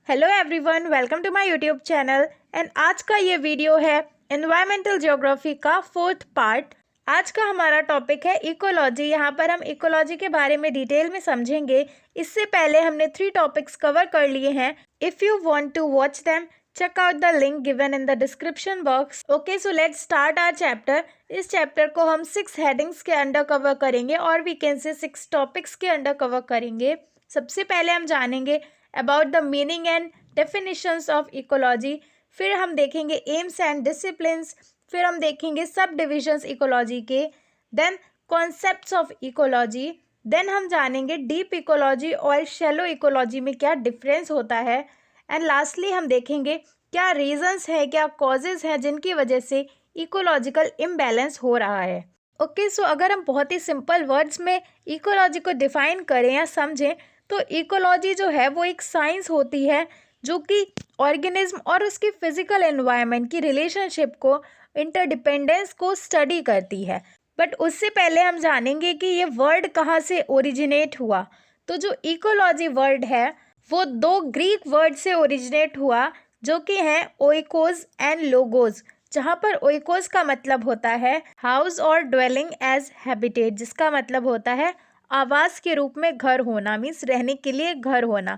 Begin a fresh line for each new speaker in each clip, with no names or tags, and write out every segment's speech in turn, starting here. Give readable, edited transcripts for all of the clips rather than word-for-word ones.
Hello everyone, welcome to my YouTube channel. And आज का ये वीडियो है एनवायरमेंटल ज्योग्राफी का 4th पार्ट। आज का हमारा टॉपिक है इकोलॉजी। यहाँ पर हम इकोलॉजी के बारे में डिटेल में समझेंगे। इससे पहले हमने 3 टॉपिक्स कवर कर लिए हैं। If you want to watch them check out the link given in the description box. Okay, so let's start our chapter. इस चैप्टर को हम 6 हेडिंग्स के अंडर कवर करेंगे और वी कैन से 6 टॉपिक्स के अंडर कवर करेंगे। सबसे पहले हम जानेंगे about the meaning and definitions of ecology. फिर हम देखेंगे एम्स एंड डिसिप्लिन्स। फिर हम देखेंगे सब डिविजन्स इकोलॉजी के। Then concepts of ecology. Then हम जानेंगे डीप इकोलॉजी और शैलो इकोलॉजी में क्या डिफरेंस होता है। एंड लास्टली हम देखेंगे क्या रीजंस है, क्या कॉजेज़ हैं जिनकी वजह से इकोलॉजिकल इम्बैलेंस हो रहा है। ओके, सो अगर हम बहुत ही सिंपल वर्ड्स में इकोलॉजी को डिफाइन करें या समझें तो इकोलॉजी जो है वो एक साइंस होती है जो कि ऑर्गेनिज्म और उसकी फिजिकल एनवायरनमेंट की रिलेशनशिप को, इंटरडिपेंडेंस को स्टडी करती है। बट उससे पहले हम जानेंगे कि ये वर्ड कहाँ से ओरिजिनेट हुआ। तो जो इकोलॉजी वर्ड है वो 2 ग्रीक वर्ड से ओरिजिनेट हुआ जो कि हैं ओइकोस एंड लोगोस, जहाँ पर ओइकोस का मतलब होता है हाउस और ड्वेलिंग एज हैबिटेट, जिसका मतलब होता है आवास के रूप में घर होना, मीन्स रहने के लिए घर होना।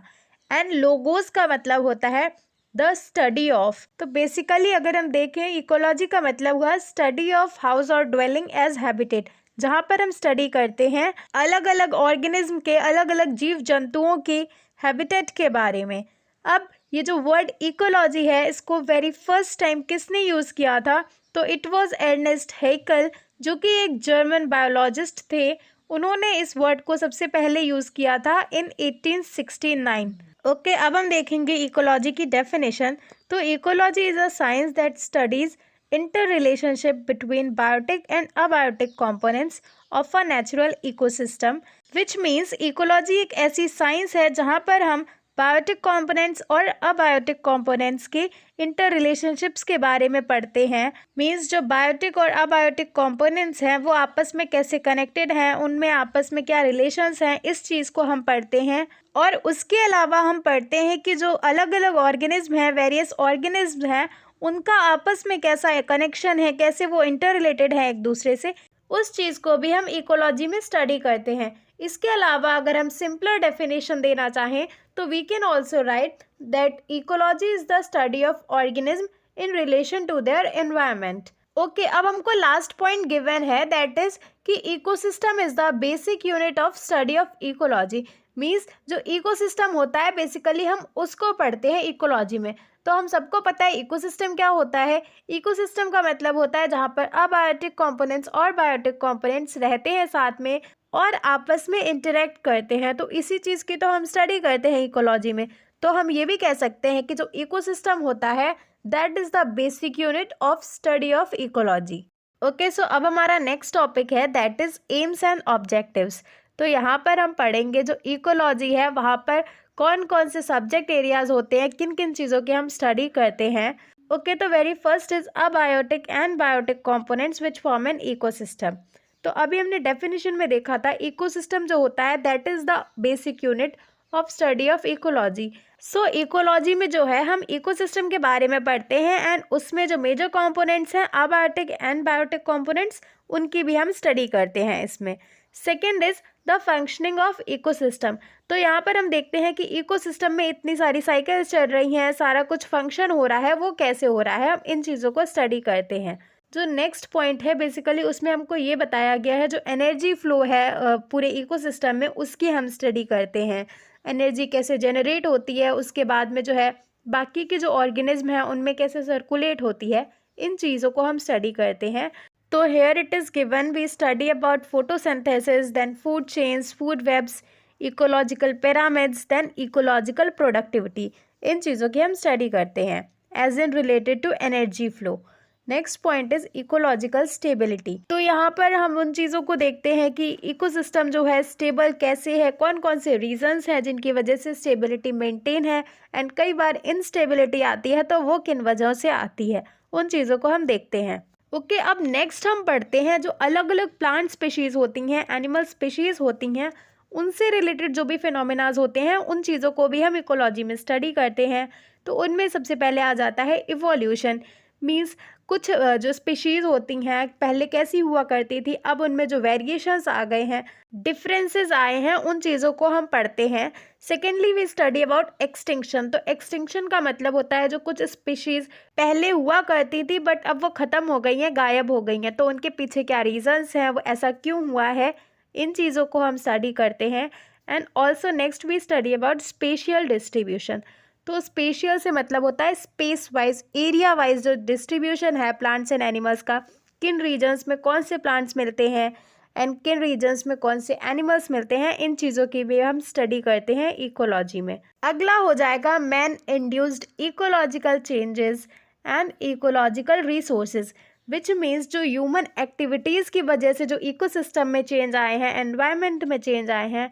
एंड लोगोस का मतलब होता है द स्टडी ऑफ। तो बेसिकली अगर हम देखें इकोलॉजी का मतलब हुआ स्टडी ऑफ हाउस और ड्वेलिंग एज हैबिटेट, जहाँ पर हम स्टडी करते हैं अलग अलग ऑर्गेनिज्म के, अलग अलग जीव जंतुओं के हैबिटेट के बारे में। अब ये जो वर्ड इकोलॉजी है इसको वेरी फर्स्ट टाइम किसने यूज़ किया था? तो इट वॉज अर्नेस्ट हैकेल, जो कि एक जर्मन बायोलॉजिस्ट थे। उन्होंने इस वर्ड को सबसे पहले यूज़ किया था इन 1869। ओके, अब हम देखेंगे इकोलॉजी की डेफिनेशन। तो ecology is a science that studies inter relationship between biotic and abiotic components of a natural ecosystem, which means ecology एक ऐसी साइंस है जहाँ पर हम बायोटिक कंपोनेंट्स और अबायोटिक कंपोनेंट्स के इंटर रिलेशनशिप्स के बारे में पढ़ते हैं। मीन्स जो बायोटिक और अबायोटिक कंपोनेंट्स हैं वो आपस में कैसे कनेक्टेड हैं, उनमें आपस में क्या रिलेशंस हैं, इस चीज़ को हम पढ़ते हैं। और उसके अलावा हम पढ़ते हैं कि जो अलग अलग ऑर्गेनिज्म हैं, वेरियस ऑर्गेनिज्म हैं, उनका आपस में कैसा कनेक्शन है, कैसे वो इंटर रिलेटेड है एक दूसरे से, उस चीज़ को भी हम इकोलॉजी में स्टडी करते हैं। इसके अलावा अगर हम सिंपलर डेफिनेशन देना चाहें तो we can also write that ecology is the study of organism in relation to their environment. Okay, अब हमको लास्ट पॉइंट गिवन है दैट इज़ कि ecosystem is the basic unit of study of ecology. Means जो ecosystem होता है basically हम उसको पढ़ते हैं इकोलॉजी में। तो हम सबको पता है इकोसिस्टम क्या होता है। इकोसिस्टम का मतलब होता है जहाँ पर अबायोटिक कंपोनेंट्स और बायोटिक कंपोनेंट्स रहते हैं साथ में और आपस में इंटरेक्ट करते हैं। तो इसी चीज़ की तो हम स्टडी करते हैं इकोलॉजी में। तो हम ये भी कह सकते हैं कि जो इकोसिस्टम होता है that is the basic unit of study of ecology. Okay, so अब हमारा नेक्स्ट टॉपिक है that is aims and objectives. तो यहाँ पर हम पढ़ेंगे जो इकोलॉजी है वहाँ पर कौन कौन से सब्जेक्ट एरियाज होते हैं, किन किन चीज़ों की हम स्टडी करते हैं। ओके, तो very first is abiotic and biotic components which form an ecosystem. तो अभी हमने डेफिनेशन में देखा था इकोसिस्टम जो होता है that is the basic unit of study of ecology. So ecology में जो है हम इकोसिस्टम के बारे में पढ़ते हैं एंड उसमें जो मेजर कंपोनेंट्स हैं अबायोटिक एंड बायोटिक कंपोनेंट्स, उनकी भी हम स्टडी करते हैं इसमें। Second is the functioning of ecosystem. तो यहाँ पर हम देखते हैं कि इकोसिस्टम में इतनी सारी साइकिल्स चल रही हैं, सारा कुछ फंक्शन हो रहा है, वो कैसे हो रहा है, हम इन चीज़ों को स्टडी करते हैं। जो नेक्स्ट पॉइंट है बेसिकली उसमें हमको ये बताया गया है जो एनर्जी फ्लो है पूरे इकोसिस्टम में, उसकी हम स्टडी करते हैं। एनर्जी कैसे जनरेट होती है, उसके बाद में जो है बाकी के जो ऑर्गेनिज्म हैं उनमें कैसे सर्कुलेट होती है, इन चीज़ों को हम स्टडी करते हैं। तो here it is given we study about photosynthesis, then food chains, food webs, ecological pyramids, then ecological productivity, इन चीज़ों की हम स्टडी करते हैं as in related to energy flow. Next point is ecological stability. तो यहाँ पर हम उन चीज़ों को देखते हैं कि इकोसिस्टम जो है स्टेबल कैसे है, कौन कौन से रीजंस हैं जिनकी वजह से स्टेबिलिटी मेंटेन है एंड कई बार इनस्टेबिलिटी आती है तो वो किन वजहों से आती है, उन चीज़ों को हम देखते हैं। ओके, अब नेक्स्ट हम पढ़ते हैं जो अलग अलग प्लांट स्पीशीज़ होती हैं, एनिमल स्पीशीज़ होती हैं, उनसे रिलेटेड जो भी फिनोमेनाज होते हैं उन चीज़ों को भी हम इकोलॉजी में स्टडी करते हैं। तो उनमें सबसे पहले आ जाता है इवोल्यूशन। मीन्स कुछ जो स्पीशीज़ होती हैं पहले कैसी हुआ करती थी, अब उनमें जो वेरिएशंस आ गए हैं, डिफरेंसेस आए हैं, उन चीज़ों को हम पढ़ते हैं। Secondly we study about extinction. तो एक्सटिंक्शन का मतलब होता है जो कुछ स्पीशीज़ पहले हुआ करती थी बट अब वो ख़त्म हो गई हैं, गायब हो गई हैं, तो उनके पीछे क्या रीज़न्स हैं, वो ऐसा क्यों हुआ है, इन चीज़ों को हम स्टडी करते हैं। And also next we study about spatial distribution. तो स्पेशियल से मतलब होता है स्पेस वाइज, एरिया वाइज जो डिस्ट्रीब्यूशन है प्लांट्स एंड एनिमल्स का, किन रीजन्स में कौन से प्लांट्स मिलते हैं एंड किन रीजन्स में कौन से एनिमल्स मिलते हैं, इन चीज़ों की भी हम स्टडी करते हैं इकोलॉजी में। अगला हो जाएगा man induced ecological changes and ecological resources, which means जो ह्यूमन एक्टिविटीज़ की वजह से जो इकोसिस्टम में चेंज आए हैं, एनवायरनमेंट में चेंज आए हैं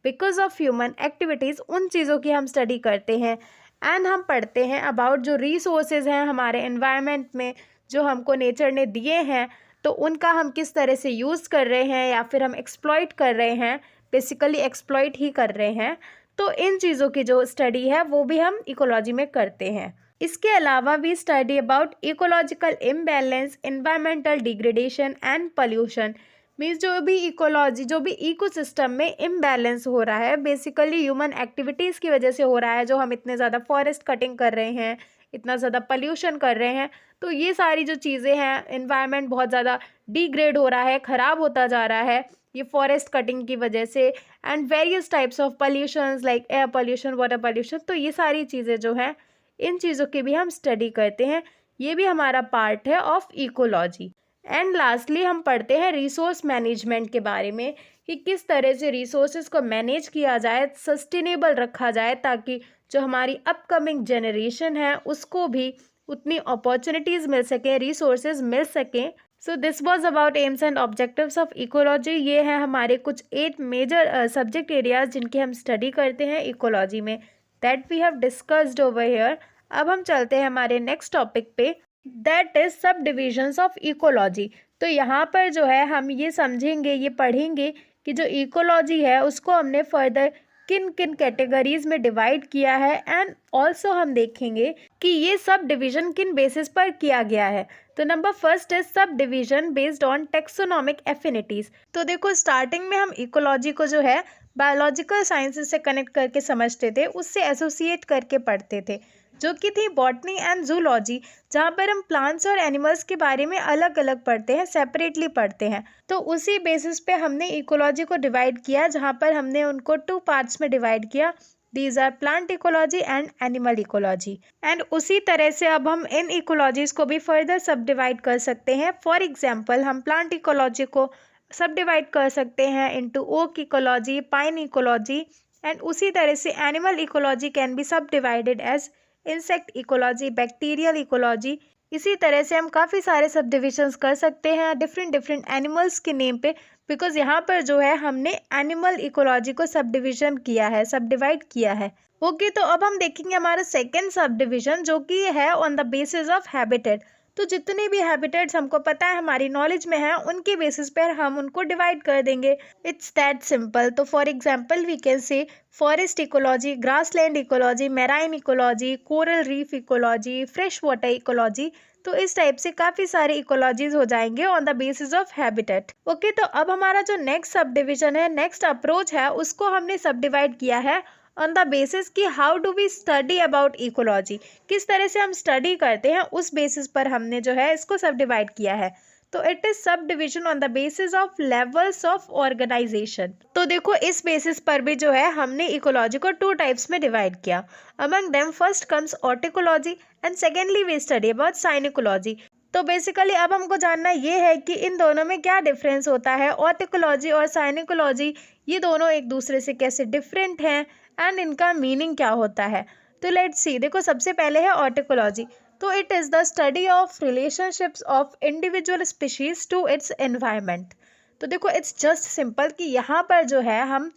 बिकॉज ऑफ ह्यूमन एक्टिविटीज़, उन चीज़ों की हम स्टडी करते हैं। एंड हम पढ़ते हैं अबाउट जो रिसोर्सेज हैं हमारे एनवायरनमेंट में जो हमको नेचर ने दिए हैं, तो उनका हम किस तरह से यूज़ कर रहे हैं या फिर हम एक्सप्लॉइट कर रहे हैं, बेसिकली एक्सप्लॉइट ही कर रहे हैं। तो इन चीज़ों की जो स्टडी है वो भी हम इकोलॉजी में करते हैं। इसके अलावा we study about ecological imbalance, environmental degradation and pollution. Means जो भी इकोलॉजी, जो भी इकोसिस्टम में इम्बैलेंस हो रहा है बेसिकली ह्यूमन एक्टिविटीज़ की वजह से हो रहा है, जो हम इतने ज़्यादा फॉरेस्ट कटिंग कर रहे हैं, इतना ज़्यादा पोल्यूशन कर रहे हैं, तो ये सारी जो चीज़ें हैं, एनवायरनमेंट बहुत ज़्यादा डिग्रेड हो रहा है, ख़राब होता जा रहा है ये फॉरेस्ट कटिंग की वजह से, and various types of pollutions like air pollution, water pollution, तो ये सारी चीज़ें जो हैं इन चीज़ों की भी हम स्टडी करते हैं। ये भी हमारा पार्ट है ऑफ इकोलॉजी। एंड लास्टली हम पढ़ते हैं रिसोर्स मैनेजमेंट के बारे में कि किस तरह से रिसोर्सेज को मैनेज किया जाए, सस्टेनेबल रखा जाए, ताकि जो हमारी अपकमिंग जनरेशन है उसको भी उतनी अपॉर्चुनिटीज़ मिल सकें, रिसोर्सेज मिल सकें। So this was about AIIMS and objectives of ecology. ये हैं हमारे कुछ 8 मेजर सब्जेक्ट एरियाज जिनकी हम स्टडी करते हैं इकोलॉजी में, that we have discussed over here. अब हम चलते हैं हमारे नेक्स्ट टॉपिक पे, that is sub divisions of ecology. तो यहाँ पर जो है हम ये समझेंगे, ये पढ़ेंगे कि जो इकोलॉजी है उसको हमने फर्दर किन किन कैटेगरीज में डिवाइड किया है, एंड ऑल्सो हम देखेंगे कि ये सब डिवीजन किन बेसिस पर किया गया है। तो number first is sub division based on taxonomic affinities. तो देखो स्टार्टिंग में हम इकोलॉजी को जो है बायोलॉजिकल साइंसेस से कनेक्ट करके समझते थे, उससे एसोसिएट करके पढ़ते थे, जो कि थी बॉटनी एंड जूलॉजी, जहाँ पर हम प्लांट्स और एनिमल्स के बारे में अलग अलग पढ़ते हैं, सेपरेटली पढ़ते हैं। तो उसी बेसिस पे हमने इकोलॉजी को डिवाइड किया, जहाँ पर हमने उनको 2 पार्ट्स में डिवाइड किया, these are plant ecology and animal ecology. And उसी तरह से अब हम इन इकोलॉजीज़ को भी फर्दर सब डिवाइड कर सकते हैं। फॉर एग्जाम्पल हम प्लांट इकोलॉजी को सब डिवाइड कर सकते हैं into oak ecology, pine ecology, and उसी तरह से animal ecology can be sub divided as insect ecology, bacterial ecology. इसी तरह से हम काफ़ी सारे सब डिविजन्स कर सकते हैं डिफरेंट एनिमल्स के नेम पे, बिकॉज यहाँ पर जो है हमने एनिमल इकोलॉजी को सब डिविजन किया है, सब डिवाइड किया है। ओके, तो अब हम देखेंगे हमारा सेकेंड सब डिविजन जो कि है on the basis of habitat. तो जितने भी हैबिटेट्स हमको पता है, हमारी नॉलेज में है, उनके बेसिस पर हम उनको डिवाइड कर देंगे। It's that simple. तो for example we can say forest ecology, grassland ecology, marine ecology, coral reef ecology, fresh water ecology. तो इस टाइप से काफ़ी सारे इकोलॉजीज हो जाएंगे on the basis of habitat. Okay, तो अब हमारा जो नेक्स्ट सब डिविजन है, नेक्स्ट अप्रोच है, उसको हमने सब डिवाइड किया है ऑन द बेसिस कि how do we study about ecology, किस तरह से हम स्टडी करते हैं, उस बेसिस पर हमने जो है इसको सब डिवाइड किया है। तो it is sub division on the basis of levels of organisation. तो देखो इस बेसिस पर भी जो है हमने इकोलॉजी को 2 टाइप्स में डिवाइड किया। Among them first comes autecology and secondly we study about synecology. तो बेसिकली अब हमको जानना ये है कि इन दोनों में क्या डिफरेंस होता है, ऑर्टिकोलॉजी और साइनिकोलॉजी ये दोनों एक दूसरे से कैसे डिफरेंट हैं एंड इनका मीनिंग क्या होता है। तो लेट्स सी। देखो सबसे पहले है ऑर्टिकोलॉजी। तो it is the study of relationships of individual species to its environment. तो देखो इट्स जस्ट सिंपल कि यहाँ पर जो है हम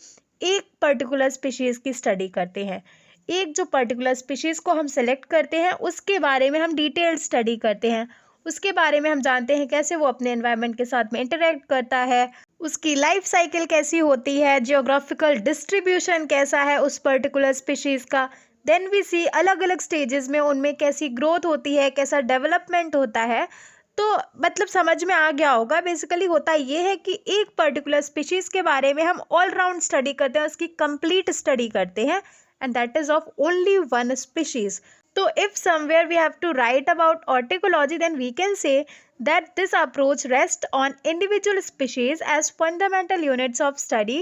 एक पर्टिकुलर स्पीशीज़ की स्टडी करते हैं, एक जो पर्टिकुलर स्पीशीज़ को हम सेलेक्ट करते हैं उसके बारे में हम डिटेल्ड स्टडी करते हैं, उसके बारे में हम जानते हैं कैसे वो अपने एनवायरनमेंट के साथ में इंटरेक्ट करता है, उसकी लाइफ साइकिल कैसी होती है, जियोग्राफिकल डिस्ट्रीब्यूशन कैसा है उस पर्टिकुलर स्पीशीज़ का। देन वी सी अलग अलग स्टेजेस में उनमें कैसी ग्रोथ होती है, कैसा डेवलपमेंट होता है। तो मतलब समझ में आ गया होगा, बेसिकली होता ये है कि एक पर्टिकुलर स्पीशीज़ के बारे में हम ऑल राउंड स्टडी करते हैं, उसकी कंप्लीट स्टडी करते हैं, and that is of only one species. तो if somewhere we have to write about autecology, then we can say that this approach rests on individual species as fundamental units of study,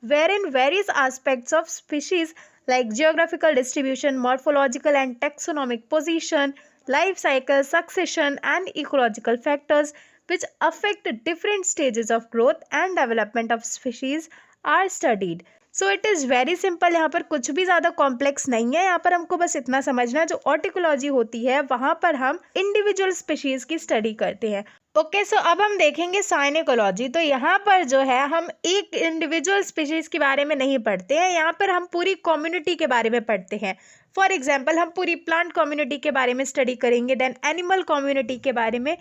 wherein various aspects of species like geographical distribution, morphological and taxonomic position, life cycle, succession, and ecological factors which affect different stages of growth and development of species are studied. So it is very simple, यहाँ पर कुछ भी ज़्यादा complex नहीं है। यहाँ पर हमको बस इतना समझना, जो ऑर्टिकोलॉजी होती है वहाँ पर हम इंडिविजुअल स्पीशीज़ की स्टडी करते हैं। ओके, सो अब हम देखेंगे साइनिकोलॉजी। तो यहाँ पर जो है हम एक इंडिविजुअल स्पीशीज़ के बारे में नहीं पढ़ते हैं, यहाँ पर हम पूरी कम्युनिटी के बारे में पढ़ते हैं। फॉर एग्जाम्पल हम पूरी प्लांट कम्युनिटी के बारे में स्टडी करेंगे, देन एनिमल कम्युनिटी के बारे में।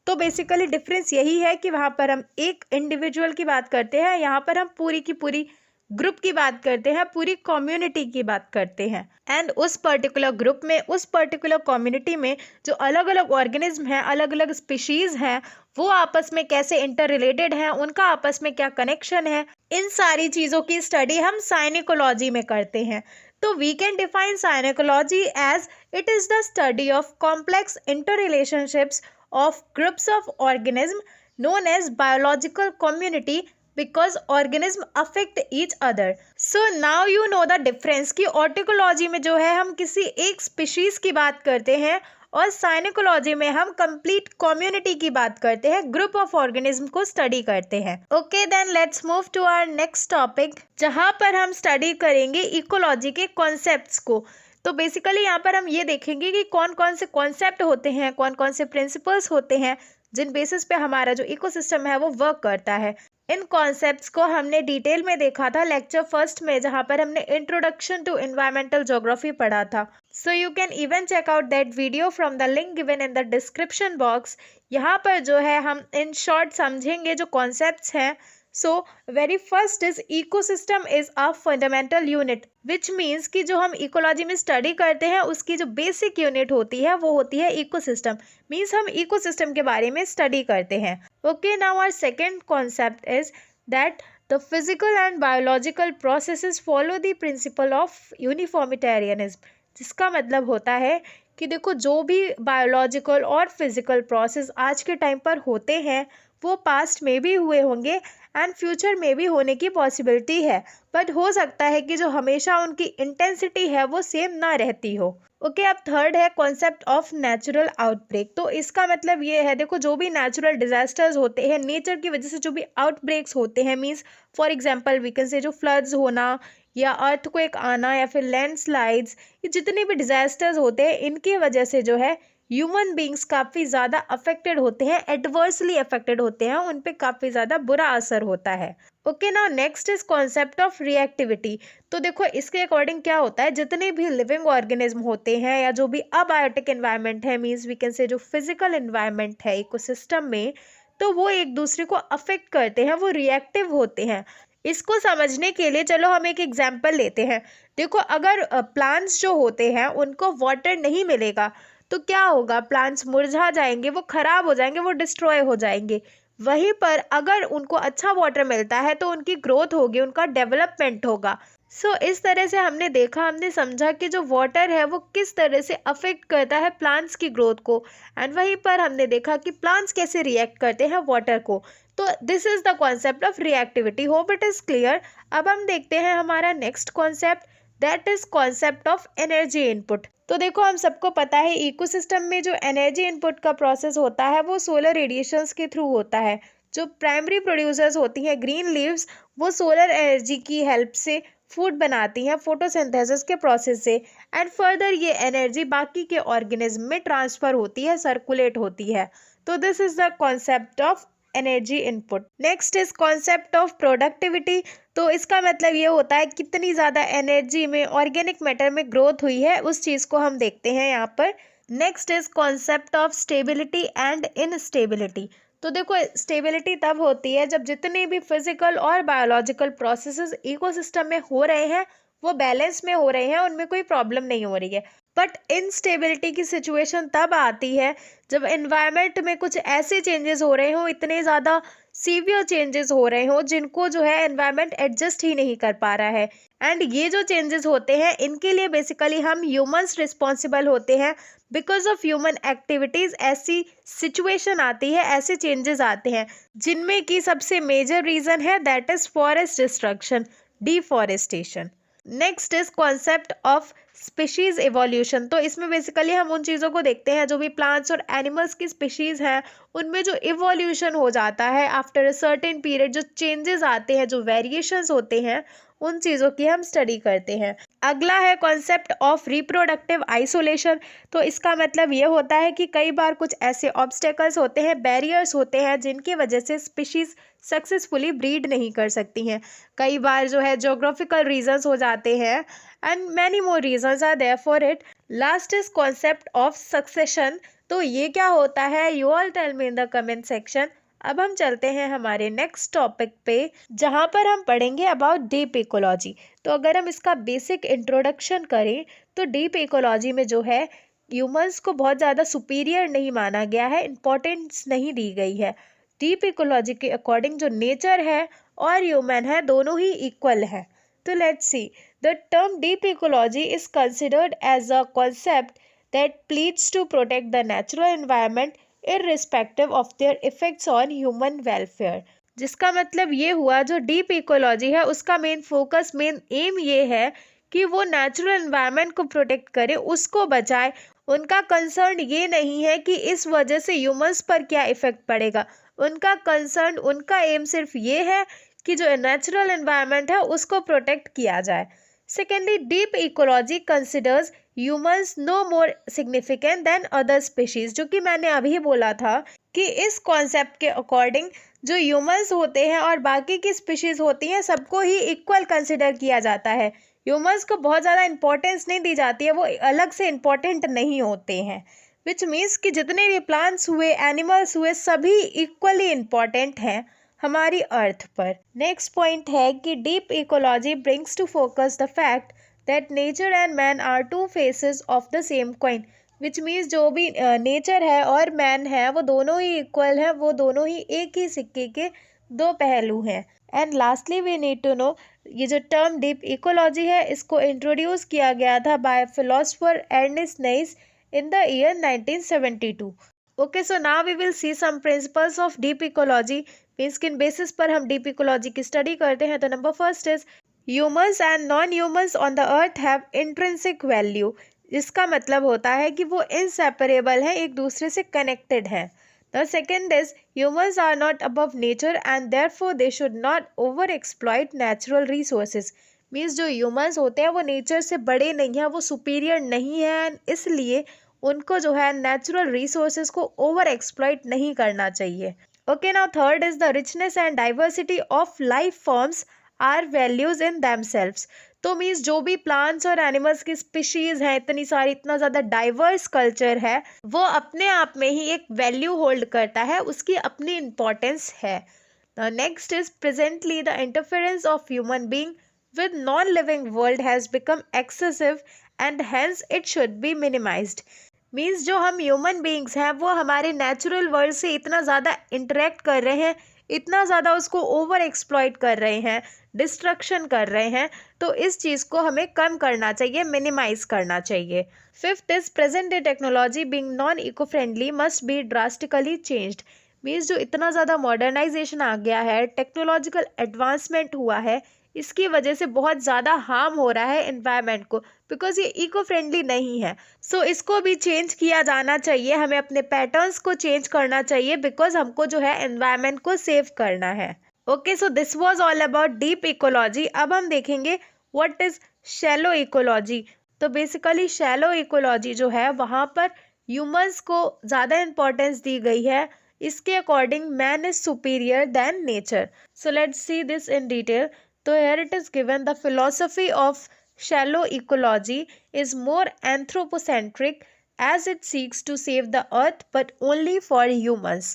तो बेसिकली डिफरेंस यही है कि वहाँ पर हम एक इंडिविजुअल की बात करते हैं, यहाँ पर हम पूरी की पूरी ग्रुप की बात करते हैं, पूरी कम्युनिटी की बात करते हैं। एंड उस पर्टिकुलर ग्रुप में, उस पर्टिकुलर कम्युनिटी में जो अलग अलग ऑर्गेनिज्म हैं, अलग अलग स्पीशीज़ हैं, वो आपस में कैसे इंटर रिलेटेड हैं, उनका आपस में क्या कनेक्शन है, इन सारी चीज़ों की स्टडी हम साइनिकोलॉजी में करते हैं। तो we can define synecology as it is the study of complex interrelationships of groups of organism known as biological community because organism affect each other. So now you know the difference कि ऑर्टिकोलॉजी में जो है हम किसी एक species की बात करते हैं और साइनिकोलॉजी में हम कंप्लीट कम्युनिटी की बात करते हैं, ग्रुप ऑफ ऑर्गेनिज्म को स्टडी करते हैं। Okay, then let's move to our next topic, जहाँ पर हम स्टडी करेंगे इकोलॉजी के कॉन्सेप्ट्स को। तो बेसिकली यहाँ पर हम ये देखेंगे कि कौन कौन से कॉन्सेप्ट होते हैं, कौन कौन से प्रिंसिपल्स होते हैं जिन बेसिस पे हमारा जो इकोसिस्टम है वो वर्क करता है। इन कॉन्सेप्ट्स को हमने डिटेल में देखा था लेक्चर फर्स्ट में, जहाँ पर हमने इंट्रोडक्शन टू एनवायरमेंटल ज्योग्राफी पढ़ा था। So you can even check out that video from the link given in the description box. यहाँ पर जो है हम इन शॉर्ट समझेंगे जो कॉन्सेप्ट्स हैं। So very first is ecosystem is a fundamental unit, which means कि जो हम इकोलॉजी में स्टडी करते हैं उसकी जो बेसिक यूनिट होती है वो होती है इकोसिस्टम। मीन्स हम इकोसिस्टम के बारे में स्टडी करते हैं। Okay, now our second concept is that the physical and biological processes follow the principle of uniformitarianism, जिसका मतलब होता है कि देखो जो भी बायोलॉजिकल और फिजिकल प्रोसेस आज के टाइम पर होते हैं वो पास्ट में भी हुए होंगे एंड फ्यूचर में भी होने की पॉसिबिलिटी है, बट हो सकता है कि जो हमेशा उनकी इंटेंसिटी है वो सेम ना रहती हो। ओके, अब थर्ड है कॉन्सेप्ट ऑफ नेचुरल आउटब्रेक। तो इसका मतलब ये है, देखो जो भी नेचुरल डिजास्टर्स होते हैं, नेचर की वजह से जो भी आउटब्रेक्स होते हैं, means for example we can say जो फ्लड्स होना या अर्थक्वेक आना या फिर लैंडस्लाइड्स, ये जितने भी डिजास्टर्स होते हैं इनकी वजह से जो है ह्यूमन बींग्स काफ़ी ज़्यादा अफेक्टेड होते हैं, एडवर्सली अफेक्टेड होते हैं, उन पे काफ़ी ज़्यादा बुरा असर होता है। Okay, now next is concept of reactivity. तो देखो इसके अकॉर्डिंग क्या होता है, जितने भी लिविंग ऑर्गेनिज्म होते हैं या जो भी अबायोटिक एनवायरनमेंट है, मीन्स वी कैन से जो फिजिकल एनवायरनमेंट है इकोसिस्टम में, तो वो एक दूसरे को अफेक्ट करते हैं, वो रिएक्टिव होते हैं। इसको समझने के लिए चलो हम एक एग्जाम्पल लेते हैं। देखो अगर प्लांट्स जो होते हैं उनको वाटर नहीं मिलेगा तो क्या होगा, प्लांट्स मुरझा जाएंगे, वो खराब हो जाएंगे, वो डिस्ट्रॉय हो जाएंगे। वहीं पर अगर उनको अच्छा वाटर मिलता है तो उनकी ग्रोथ होगी, उनका डेवलपमेंट होगा। सो इस तरह से हमने देखा, हमने समझा कि जो वाटर है वो किस तरह से अफेक्ट करता है प्लांट्स की ग्रोथ को, एंड वहीं पर हमने देखा कि प्लांट्स कैसे रिएक्ट करते हैं वाटर को। तो this is the concept of reactivity. Hope it is clear. अब हम देखते हैं हमारा next concept, that is concept of energy input. तो देखो हम सबको पता है इकोसिस्टम में जो एनर्जी इनपुट का प्रोसेस होता है वो सोलर रेडिएशंस के थ्रू होता है। जो प्राइमरी प्रोड्यूसर्स होती हैं ग्रीन लीव्स, वो सोलर एनर्जी की हेल्प से फूड बनाती हैं फोटोसिंथेसिस के प्रोसेस से, एंड फर्दर ये एनर्जी बाकी के ऑर्गेनिज्म में ट्रांसफर होती है, सर्कुलेट होती है। तो this is the concept of energy input. Next is concept of productivity. तो इसका मतलब ये होता है कितनी ज़्यादा एनर्जी में ऑर्गेनिक मैटर में ग्रोथ हुई है, उस चीज़ को हम देखते हैं यहाँ पर। Next is concept of stability and instability. तो देखो स्टेबिलिटी तब होती है जब जितने भी फिजिकल और बायोलॉजिकल प्रोसेसेस इकोसिस्टम में हो रहे हैं वो बैलेंस में हो रहे हैं, उनमें कोई प्रॉब्लम नहीं हो रही है। बट इनस्टेबिलिटी की सिचुएशन तब आती है जब एनवायरनमेंट में कुछ ऐसे चेंजेस हो रहे हो, इतने ज़्यादा सीवियर चेंजेस हो रहे हो जिनको जो है एनवायरनमेंट एडजस्ट ही नहीं कर पा रहा है। एंड ये जो चेंजेस होते हैं इनके लिए बेसिकली हम ह्यूमंस रिस्पॉन्सिबल होते हैं। बिकॉज ऑफ ह्यूमन एक्टिविटीज़ ऐसी सिचुएशन आती है, ऐसे चेंजेस आते हैं जिनमें की सबसे मेजर रीज़न है that is forest destruction, deforestation. Next is concept of species evolution. तो इसमें बेसिकली हम उन चीज़ों को देखते हैं जो भी प्लांट्स और एनिमल्स की स्पीशीज़ हैं उनमें जो इवोल्यूशन हो जाता है आफ्टर अ सर्टेन पीरियड, जो चेंजेस आते हैं, जो वेरिएशंस होते हैं, उन चीज़ों की हम स्टडी करते हैं। अगला है कॉन्सेप्ट ऑफ रिप्रोडक्टिव आइसोलेशन। तो इसका मतलब ये होता है कि कई बार कुछ ऐसे ऑब्स्टेकल्स होते हैं, बैरियर्स होते हैं जिनकी वजह से स्पीशीज़ सक्सेसफुली ब्रीड नहीं कर सकती हैं। कई बार जो है ज्योग्राफिकल रीजंस हो जाते हैं and many more reasons are there for it. Last is concept of succession. तो ये क्या होता है, you all tell me in the comment section. अब हम चलते हैं हमारे नेक्स्ट टॉपिक पे जहाँ पर हम पढ़ेंगे अबाउट डीप इकोलॉजी। तो अगर हम इसका बेसिक इंट्रोडक्शन करें तो डीप इकोलॉजी में जो है ह्यूमंस को बहुत ज़्यादा सुपीरियर नहीं माना गया है, इम्पोर्टेंस नहीं दी गई है। डीप इकोलॉजी के अकॉर्डिंग जो नेचर है और ह्यूमन है दोनों ही इक्वल है। तो let's see, the term deep ecology is considered as a concept that pleads to protect the natural environment irrespective of their effects on human welfare. जिसका मतलब ये हुआ जो डीप इकोलॉजी है उसका मेन फोकस, मेन एम ये है कि वो नेचुरल एनवायरनमेंट को प्रोटेक्ट करे, उसको बचाए। उनका कंसर्न ये नहीं है कि इस वजह से ह्यूमंस पर क्या इफेक्ट पड़ेगा। उनका कंसर्न, उनका एम सिर्फ ये है कि जो नेचुरल एनवायरनमेंट है उसको प्रोटेक्ट किया जाए। Secondly, deep ecology considers humans no more significant than other species. जो कि मैंने अभी बोला था कि इस कॉन्सेप्ट के अकॉर्डिंग जो ह्यूमंस होते हैं और बाकी की स्पीशीज होती हैं सबको ही इक्वल कंसिडर किया जाता है। ह्यूमंस को बहुत ज़्यादा इंपॉर्टेंस नहीं दी जाती है, वो अलग से इम्पॉर्टेंट नहीं होते हैं। विच मीन्स कि जितने भी प्लांट्स हुए, एनिमल्स हुए, सभी इक्वली इम्पॉर्टेंट हैं हमारी अर्थ पर। नेक्स्ट पॉइंट है कि deep ecology brings to focus the fact that nature and man are two faces of the same coin. Which means जो भी नेचर है और मैन है वो दोनों ही इक्वल है, वो दोनों ही एक ही सिक्के के दो पहलू हैं। And lastly we need to know, ये जो टर्म डीप इकोलॉजी है इसको इंट्रोड्यूस किया गया था by philosopher Ernest Naess in the year 1972. Okay, so now we will see some principles of deep ecology. Means किन बेसिस पर हम डीप इकोलॉजी की स्टडी करते हैं। तो number first is humans and non humans on the earth have intrinsic value. जिसका मतलब होता है कि वो इनसेपरेबल है, एक दूसरे से कनेक्टेड है। The second is humans are not above nature and therefore they should not over exploit natural resources. Means जो ह्यूमंस होते हैं वो नेचर से बड़े नहीं हैं, वो सुपीरियर नहीं है, इसलिए उनको जो है नेचुरल रिसोर्सेज को ओवर एक्सप्लॉइट नहीं करना चाहिए। Okay, now third is the richness and diversity of life forms are values in themselves. तो मीन्स जो भी प्लांट्स और एनिमल्स की स्पीशीज हैं, इतनी सारी, इतना ज़्यादा डाइवर्स कल्चर है, वो अपने आप में ही एक वैल्यू होल्ड करता है, उसकी अपनी इम्पोर्टेंस है। The next is presently the interference of human being with non-living world has become excessive and hence it should be minimized. Means जो हम ह्यूमन बीइंग्स हैं वो हमारे नेचुरल वर्ल्ड से इतना ज़्यादा इंटरेक्ट कर रहे हैं, इतना ज़्यादा उसको ओवर एक्सप्लॉइट कर रहे हैं, डिस्ट्रक्शन कर रहे हैं, तो इस चीज़ को हमें कम करना चाहिए, मिनिमाइज करना चाहिए। Fifth is present day technology being non eco friendly must be drastically changed. Means जो इतना ज़्यादा मॉडर्नाइजेशन आ गया है, टेक्नोलॉजिकल एडवांसमेंट हुआ है, इसकी वजह से बहुत ज़्यादा हार्म हो रहा है एनवायरनमेंट को, बिकॉज ये इको फ्रेंडली नहीं है। सो इसको भी चेंज किया जाना चाहिए, हमें अपने पैटर्न्स को चेंज करना चाहिए, बिकॉज हमको जो है एनवायरनमेंट को सेव करना है। Okay, so this was all about deep ecology. अब हम देखेंगे व्हाट इज शैलो इकोलॉजी। तो बेसिकली शैलो इकोलॉजी जो है वहाँ पर ह्यूमंस को ज़्यादा इंपॉर्टेंस दी गई है। इसके according man is superior than nature. So let's see this in detail. So here it is given, the philosophy of shallow ecology is more anthropocentric as it seeks to save the earth but only for humans.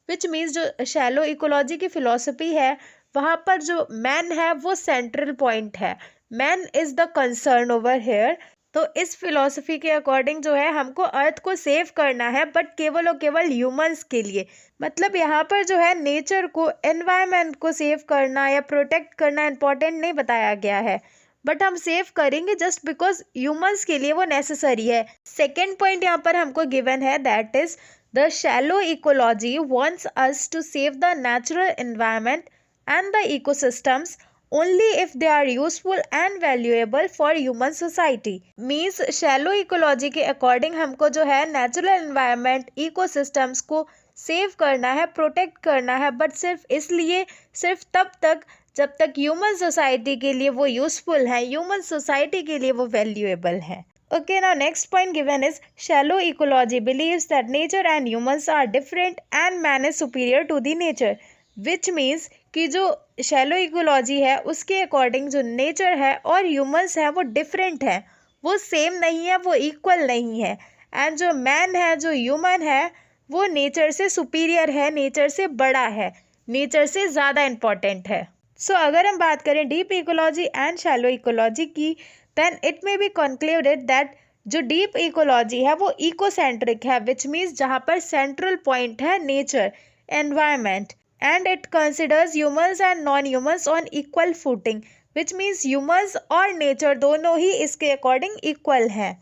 Which means जो shallow ecology की philosophy है वहाँ पर जो man है वो central point है, man is the concern over here. तो इस फिलॉसफी के अकॉर्डिंग जो है हमको अर्थ को सेव करना है, बट केवल और केवल ह्यूमंस के लिए। मतलब यहाँ पर जो है नेचर को, एनवायरनमेंट को सेव करना या प्रोटेक्ट करना इम्पोर्टेंट नहीं बताया गया है, बट हम सेव करेंगे जस्ट बिकॉज ह्यूमंस के लिए वो नेसेसरी है। सेकेंड पॉइंट यहाँ पर हमको गिवन है, that is the shallow ecology wants us to save the natural environment and the ecosystems only if they are useful and valuable for human society। Means shallow ecology के according हमको जो है natural environment, ecosystems को save करना है, protect करना है, but सिर्फ तब तक जब तक ह्यूमन सोसाइटी के लिए वो यूजफुल है, ह्यूमन सोसाइटी के लिए वो वैल्यूएबल है। Okay, now next point given is shallow ecology believes that nature and humans are different and man is superior to the nature, which means कि जो shallow ecology है उसके अकॉर्डिंग जो नेचर है और ह्यूमंस है वो डिफरेंट है, वो सेम नहीं है, वो इक्वल नहीं है। एंड जो मैन है, जो ह्यूमन है, वो नेचर से सुपीरियर है, नेचर से बड़ा है, नेचर से ज़्यादा इम्पॉर्टेंट है। सो अगर हम बात करें deep ecology and shallow ecology की, then it may be concluded that जो डीप इकोलॉजी है वो इकोसेंट्रिक है, विच मीन्स जहाँ पर सेंट्रल पॉइंट है nature, environment, and it considers humans and non humans on equal footing, which means humans और nature दोनों ही इसके अकॉर्डिंग इक्वल हैं।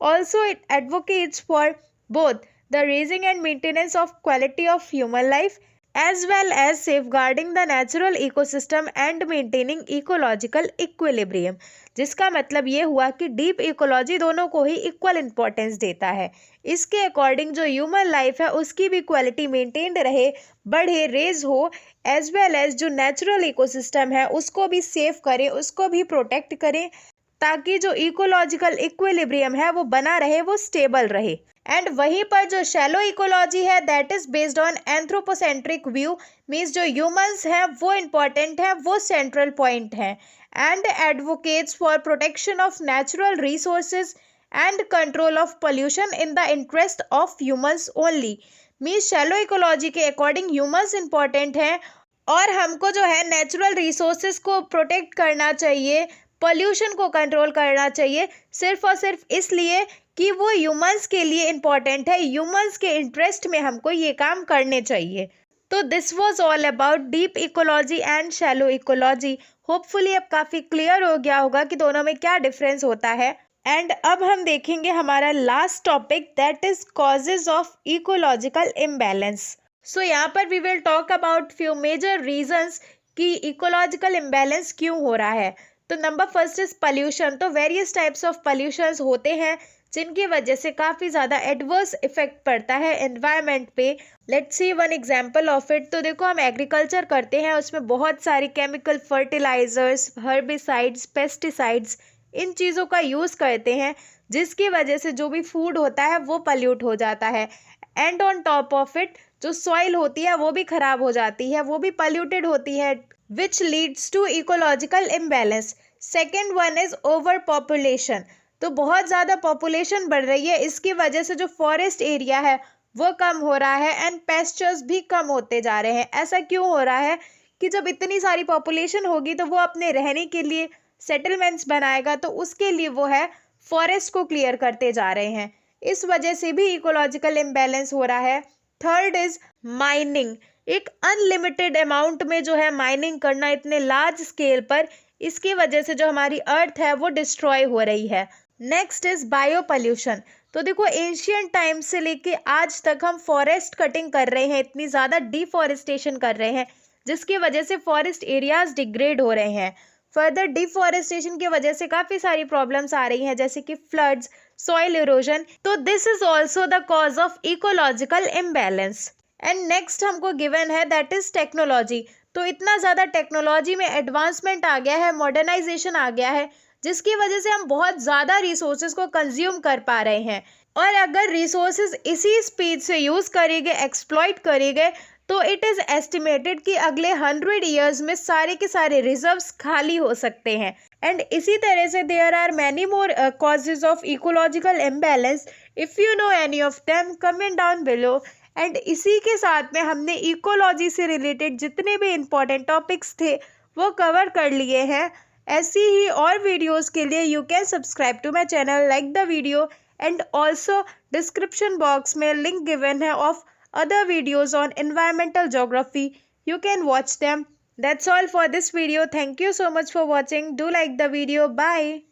Also it advocates for both the raising and maintenance of quality of human life as well as safeguarding the natural ecosystem and maintaining ecological equilibrium। जिसका मतलब ये हुआ कि deep ecology दोनों को ही इक्वल इम्पोर्टेंस देता है। इसके अकॉर्डिंग जो ह्यूमन लाइफ है उसकी भी क्वालिटी मेंटेन्ड रहे, बढ़े, रेज हो, एज वेल एज जो नेचुरल इकोसिस्टम है उसको भी सेव करें, उसको भी प्रोटेक्ट करें, ताकि जो इकोलॉजिकल इक्विलिब्रियम है वो बना रहे, वो स्टेबल रहे। एंड वहीं पर जो शैलो इकोलॉजी है that is based on anthropocentric view, means जो ह्यूमंस हैं वो इम्पॉर्टेंट है, वो सेंट्रल पॉइंट है, and advocates for protection of natural resources and control of pollution in the interest of humans only. Means shallow ecology के according humans important हैं और हमको जो है नेचुरल रिसोर्सेज को प्रोटेक्ट करना चाहिए, पोल्यूशन को कंट्रोल करना चाहिए, सिर्फ और सिर्फ इसलिए कि वो ह्यूमंस के लिए इम्पॉर्टेंट है, ह्यूमंस के इंटरेस्ट में हमको ये काम करने चाहिए। तो this was all about deep ecology and shallow ecology. Hopefully अब काफ़ी क्लियर हो गया होगा कि दोनों में क्या डिफरेंस होता है। एंड अब हम देखेंगे हमारा last topic, that is causes of ecological imbalance. So यहाँ पर we will talk about few major reasons कि इकोलॉजिकल इम्बैलेंस क्यों हो रहा है। तो नंबर फर्स्ट इज पॉल्यूशन। तो वेरियस टाइप्स ऑफ पॉल्यूशंस होते हैं जिनकी वजह से काफ़ी ज़्यादा एडवर्स इफेक्ट पड़ता है एनवायरनमेंट पे। Let's see one example of it. तो देखो, हम एग्रीकल्चर करते हैं, उसमें बहुत सारी केमिकल फर्टिलाइजर्स, हर्बिसाइड्स, पेस्टिसाइड्स, इन चीज़ों का यूज़ करते हैं, जिसकी वजह से जो भी फूड होता है वो पल्यूट हो जाता है। And on top of it जो सॉइल होती है वो भी ख़राब हो जाती है, वो भी पल्यूटेड होती है, which leads to ecological imbalance. Second one is over population. तो बहुत ज़्यादा पॉपुलेशन बढ़ रही है, इसकी वजह से जो फॉरेस्ट एरिया है वो कम हो रहा है एंड पेस्चर्स भी कम होते जा रहे हैं। ऐसा क्यों हो रहा है कि जब इतनी सारी पॉपुलेशन होगी तो वो अपने रहने के लिए सेटलमेंट्स बनाएगा, तो उसके लिए वो है फॉरेस्ट को क्लियर करते जा रहे हैं, इस वजह से भी इकोलॉजिकल इम्बैलेंस हो रहा है। Third is mining. एक अनलिमिटेड अमाउंट में जो है माइनिंग करना इतने लार्ज स्केल पर, इसकी वजह से जो हमारी अर्थ है वो डिस्ट्रॉय हो रही है। Next is bio pollution. तो देखो, एंशियंट टाइम से लेके आज तक हम फॉरेस्ट कटिंग कर रहे हैं, इतनी ज़्यादा डिफॉरेस्टेशन कर रहे हैं, जिसकी वजह से फॉरेस्ट एरियाज डिग्रेड हो रहे हैं। फर्दर डिफॉरेस्टेशन की वजह से काफ़ी सारी प्रॉब्लम्स आ रही हैं, जैसे कि फ्लड्स, सॉइल इरोजन। तो this is also the cause of ecological imbalance. And next हमको गिवन है दैट इज टेक्नोलॉजी। तो इतना ज़्यादा टेक्नोलॉजी में एडवांसमेंट आ गया है, मॉडर्नाइजेशन आ गया है, जिसकी वजह से हम बहुत ज़्यादा रिसोर्सेज को कंज्यूम कर पा रहे हैं। और अगर रिसोर्सेज इसी स्पीड से यूज़ करेंगे, एक्सप्लॉइट करेंगे, तो इट इज़ एस्टिमेटेड कि अगले 100 ईयर्स में सारे के सारे रिजर्व्स खाली हो सकते हैं। एंड इसी तरह से there are many more causes of ecological imbalance. If you know any of them, comment down below and इसी के साथ में हमने इकोलॉजी से रिलेटेड जितने भी इम्पोर्टेंट टॉपिक्स थे वो कवर कर लिए हैं। ऐसी ही और वीडियोस के लिए you can subscribe to my channel, like the video and also description box में लिंक गिवन है of other videos on environmental geography. You can watch them. That's all for this video. Thank you so much for watching. Do like the video. Bye.